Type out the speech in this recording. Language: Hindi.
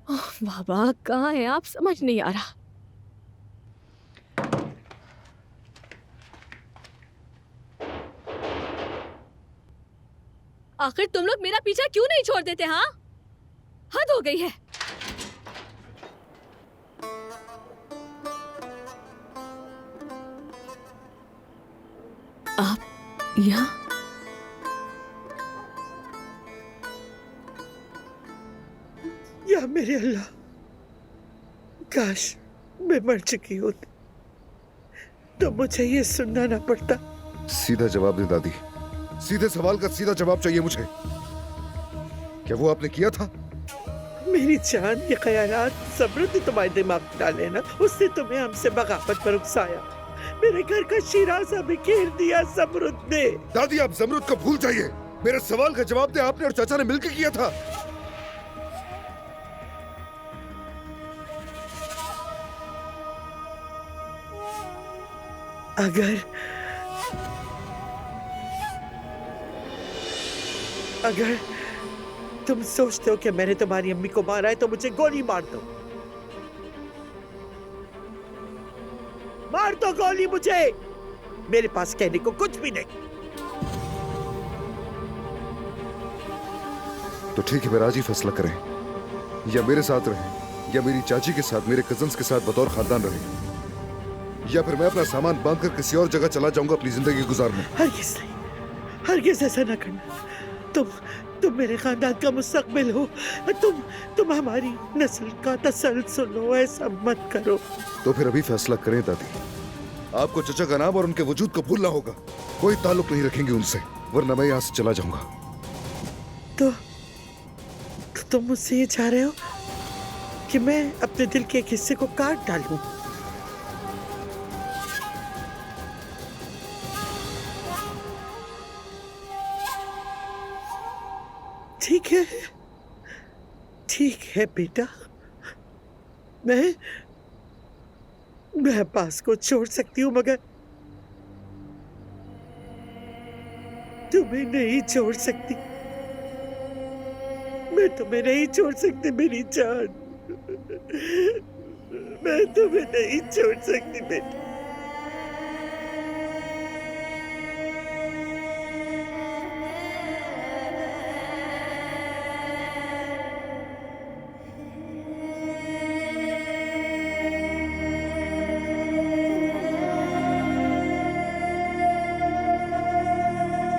ओह बाबा, कहाँ है आप? समझ नहीं आ रहा। आखिर तुम लोग मेरा पीछा क्यों नहीं छोड़ देते? हाँ, हद हो गई है। आप यहाँ? या मेरे अल्लाह, काश मैं मर चुकी होती तो मुझे ये सुनना ना पड़ता। सीधा जवाब दे दादी, सीधे सवाल का सीधा जवाब चाहिए मुझे। क्या वो आपने किया था? मेरी जान, ये ख्यालात ज़मरुद ने तुम्हारे दिमाग में डाले ना, उसने तुम्हें हमसे बगावत पर उकसाया। मेरे घर का शिराजा बिखेर दिया ज़मरुद ने। दादी आप जमरूद को भूल जाइए। मेरे सवाल का जवाब दे, आपने और चाचा ने मिलकर किया था। अगर तुम सोचते हो कि मैंने तुम्हारी अम्मी को मारा है तो मुझे गोली मार दो। मार दो गोली मुझे, मेरे पास कहने को कुछ भी नहीं। तो ठीक है, मेरा आज ही फैसला करें, या मेरे साथ रहें, या मेरी चाची के साथ, मेरे कजन्स के साथ बतौर खानदान रहें, या फिर मैं अपना सामान बांधकर किसी और जगह चला जाऊंगा अपनी जिंदगी गुजारने। हरगिज़ नहीं, हरगिज़ ऐसा ना करना। तुम मेरे खानदान का मुस्तकबिल हो। तुम हमारी नस्ल का तसलसल हो, ऐसा मत करो। तो फिर अभी फैसला करें दादी। आपको चचा का नाम और उनके वजूद को भूलना होगा। कोई ताल्लुक नहीं रखेंगे उनसे, वरना मैं यहाँ से चला जाऊंगा। तो तुम मुझसे ये चाह रहे हो कि मैं अपने दिल के एक हिस्से को काट डालूं? ठीक है, ठीक है बेटा, मैं अब्बास को छोड़ सकती हूँ, मगर तुम्हें नहीं छोड़ सकती। मैं तुम्हें नहीं छोड़ सकती मेरी जान, मैं तुम्हें नहीं छोड़ सकती बेटा।